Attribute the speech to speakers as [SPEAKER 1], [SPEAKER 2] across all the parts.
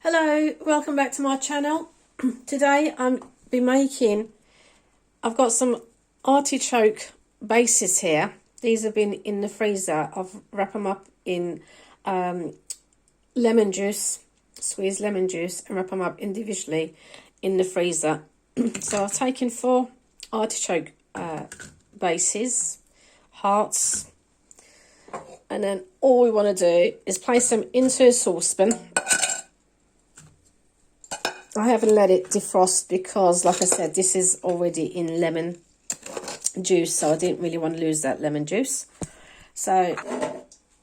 [SPEAKER 1] Hello, welcome back to my channel. Today I've got some artichoke bases here. These have been in the freezer. I've wrapped them up in lemon juice, squeezed lemon juice, and wrap them up individually in the freezer. So I've taken 4 artichoke bases, hearts, and then all we want to do is place them into a saucepan. I haven't let it defrost because, like I said, this is already in lemon juice, so I didn't really want to lose that lemon juice. So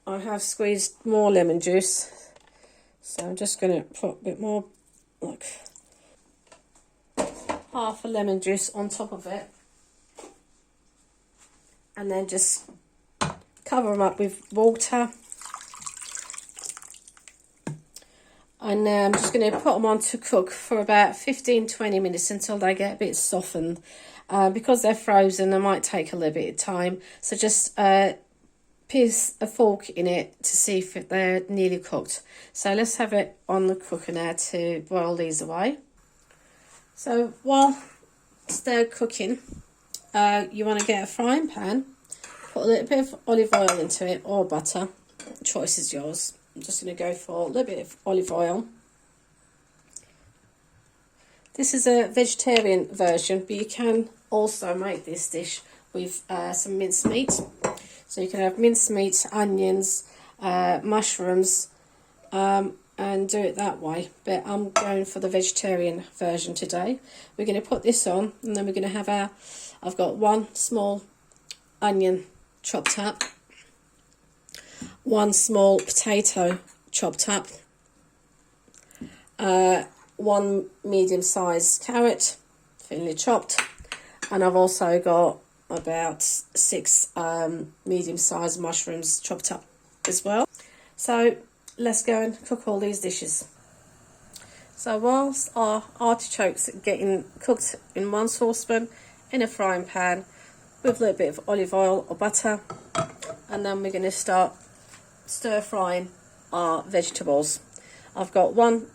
[SPEAKER 1] I have squeezed more lemon juice, so I'm just going to put a bit more, like half a lemon juice on top of it, and then just cover them up with water. And now I'm just going to put them on to cook for about 15-20 minutes until they get a bit softened. Because they're frozen, they might take a little bit of time. So just pierce a fork in it to see if they're nearly cooked. So let's have it on the cooker now to boil these away. So while they're cooking, you want to get a frying pan, put a little bit of olive oil into it or butter. The choice is yours. I'm just going to go for a little bit of olive oil. This is a vegetarian version, but you can also make this dish with some minced meat. So you can have minced meat, onions, mushrooms, and do it that way. But I'm going for the vegetarian version today. We're going to put this on, and then we're going to have I've got 1 small onion chopped up, 1 small potato chopped up, 1 medium-sized carrot finely chopped, and I've also got about 6 medium-sized mushrooms chopped up as well. So let's go and cook all these dishes. So whilst our artichokes are getting cooked in 1 saucepan in a frying pan with a little bit of olive oil or butter, and then we're going to start stir frying our vegetables. I've got 1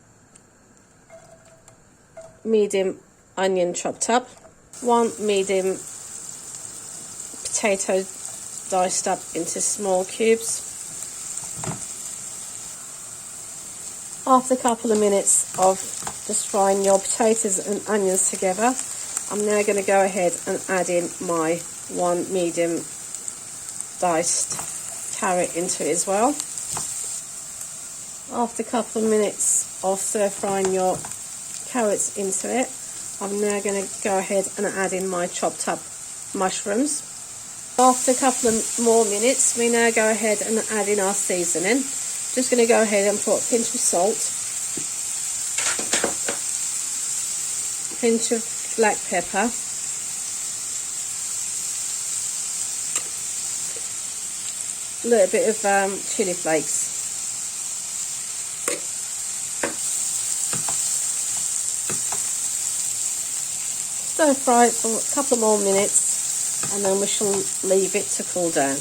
[SPEAKER 1] medium onion chopped up, 1 medium potato diced up into small cubes. After a couple of minutes of just frying your potatoes and onions together, I'm now going to go ahead and add in my 1 medium diced carrot into it as well. After a couple of minutes of stir frying your carrots into it, I'm now going to go ahead and add in my chopped up mushrooms. After a couple of more minutes, we now go ahead and add in our seasoning. Just going to go ahead and put a pinch of salt, a pinch of black pepper, a little bit of chili flakes. Stir fry it for a couple more minutes, and then we shall leave it to cool down.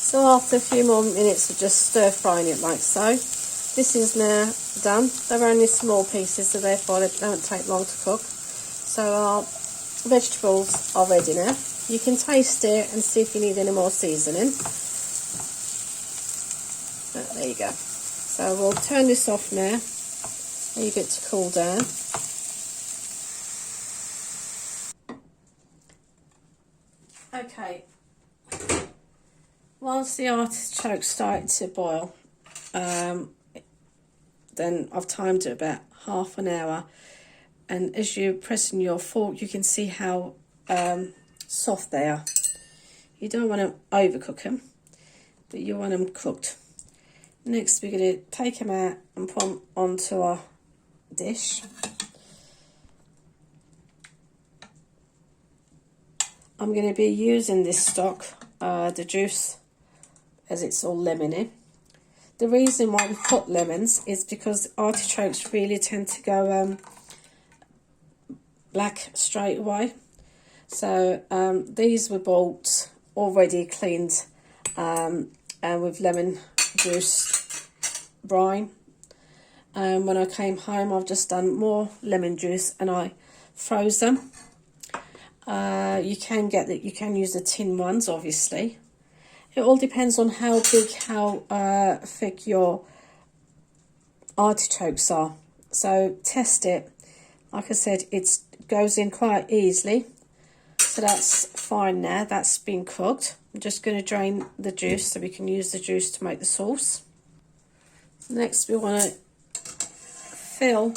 [SPEAKER 1] So after a few more minutes of just stir frying it like so, this is now done. They're only small pieces, so therefore they don't take long to cook. So our vegetables are ready now. You can taste it and see if you need any more seasoning. There you go. So we'll turn this off now, leave it to cool down. Okay, whilst the artichokes started to boil, then I've timed it about half an hour. And as you're pressing your fork, you can see how soft they are. You don't want to overcook them, but you want them cooked. Next, we're going to take them out and put them onto our dish. I'm going to be using this stock, the juice, as it's all lemony. The reason why we put lemons is because artichokes really tend to go black straight away. So these were bought already cleaned with lemon juice brine. And when I came home, I've just done more lemon juice and I froze them. You can get that. You can use the tin ones, obviously. It all depends on how big, how thick your artichokes are. So test it. Like I said, it goes in quite easily. So that's fine now. That's been cooked. I'm just going to drain the juice so we can use the juice to make the sauce. Next, we want to fill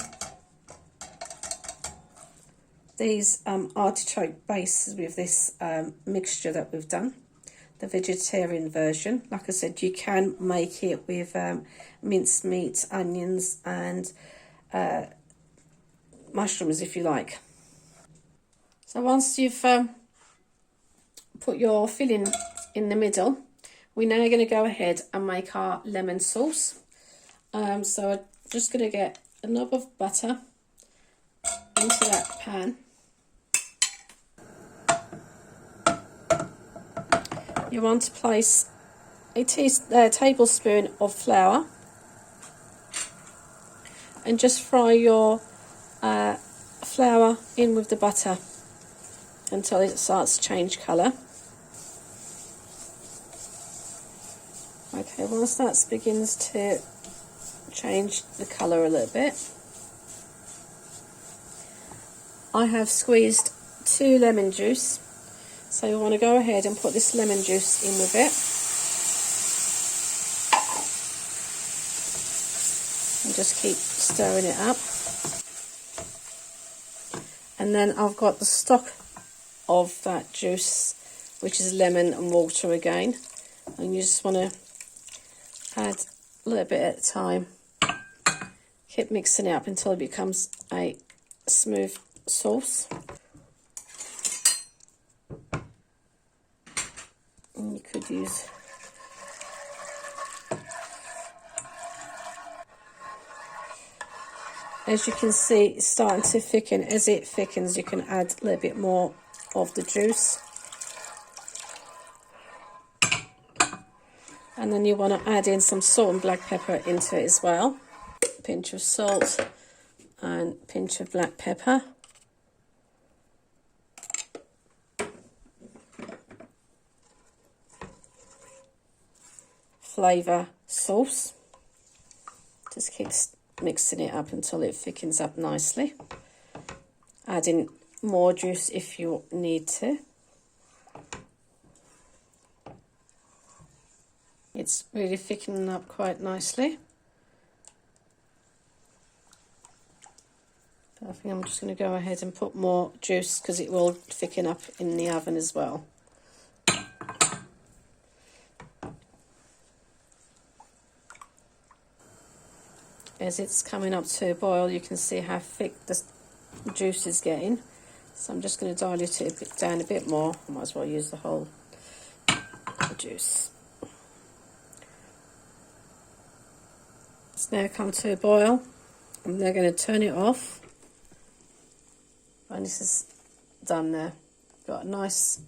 [SPEAKER 1] these artichoke bases with this mixture that we've done, the vegetarian version. Like I said, you can make it with minced meat, onions and mushrooms if you like. So once you've put your filling in the middle, we're now going to go ahead and make our lemon sauce. So I'm just going to get a knob of butter into that pan. You want to place a tablespoon of flour and just fry your flour in with the butter until it starts to change colour. Okay, once that begins to change the colour a little bit, I have squeezed 2 lemon juice, so you want to go ahead and put this lemon juice in with it and just keep stirring it up. And then I've got the stock of that juice, which is lemon and water again, and you just want to add a little bit at a time. Keep mixing it up until it becomes a smooth sauce. And you could use as you can see, it's starting to thicken. As it thickens, you can add a little bit more of the juice. And then you want to add in some salt and black pepper into it as well. A pinch of salt and a pinch of black pepper. Flavour sauce. Just keep mixing it up until it thickens up nicely. Add in more juice if you need to. It's really thickening up quite nicely. I think I'm just going to go ahead and put more juice because it will thicken up in the oven as well. As it's coming up to a boil, you can see how thick the juice is getting. So I'm just going to dilute it down a bit more. I might as well use the whole juice. It's now come to a boil. I'm now going to turn it off. And this is done now. Got a nice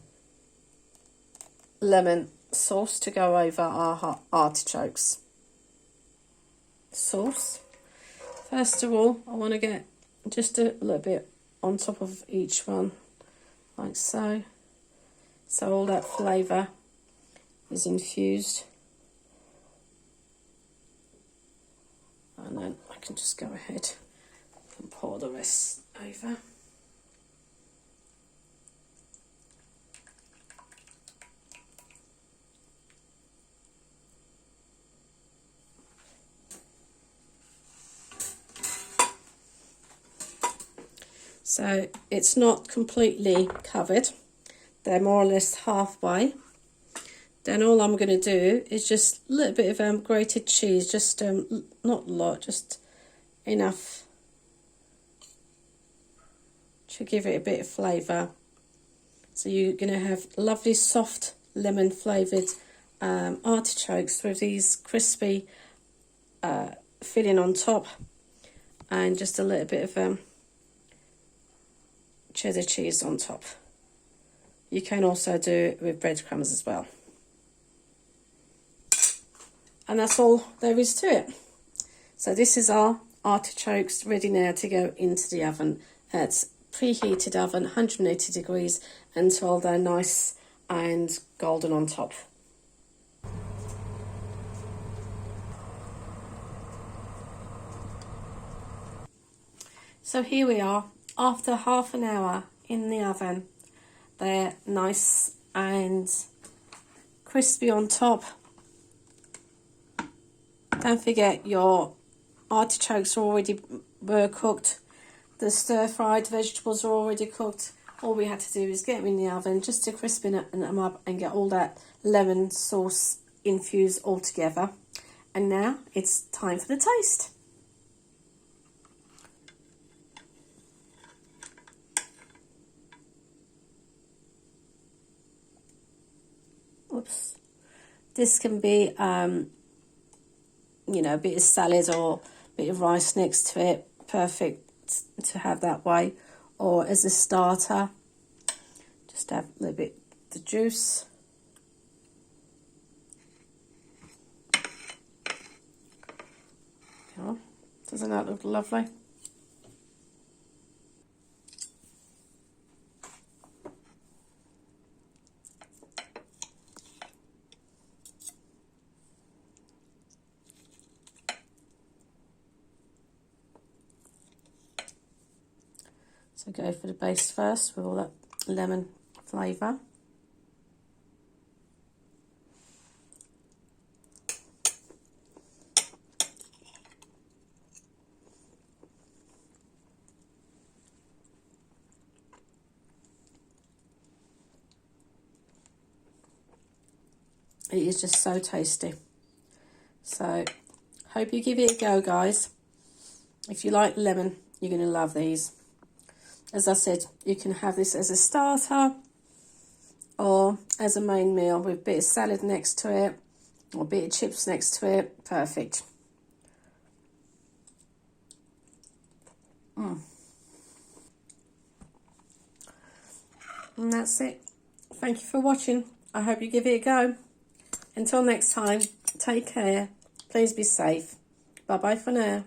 [SPEAKER 1] lemon sauce to go over our artichokes. Sauce. First of all, I want to get just a little bit on top of each one, like so. So all that flavour is infused. And then I can just go ahead and pour the rest over. So it's not completely covered. They're more or less halfway. Then all I'm going to do is just a little bit of grated cheese, just not a lot, just enough to give it a bit of flavour. So you're going to have lovely soft lemon flavoured artichokes with these crispy filling on top, and just a little bit of cheddar cheese on top. You can also do it with breadcrumbs as well. And that's all there is to it. So this is our artichokes ready now to go into the oven at preheated oven, 180 degrees, until they're nice and golden on top. So here we are, after half an hour in the oven. They're nice and crispy on top. Don't forget your artichokes were cooked. The stir-fried vegetables are already cooked. All we had to do is get them in the oven just to crispen them up and get all that lemon sauce infused all together. And now it's time for the taste. Oops. This can be, you know, a bit of salad or a bit of rice next to it. Perfect to have that way. Or as a starter, just have a little bit of the juice. Oh, doesn't that look lovely? So go for the base first with all that lemon flavour. It is just so tasty. So hope you give it a go, guys. If you like lemon, you're going to love these. As I said, you can have this as a starter or as a main meal with a bit of salad next to it or a bit of chips next to it. Perfect. And that's it. Thank you for watching. I hope you give it a go. Until next time, take care. Please be safe. Bye-bye for now.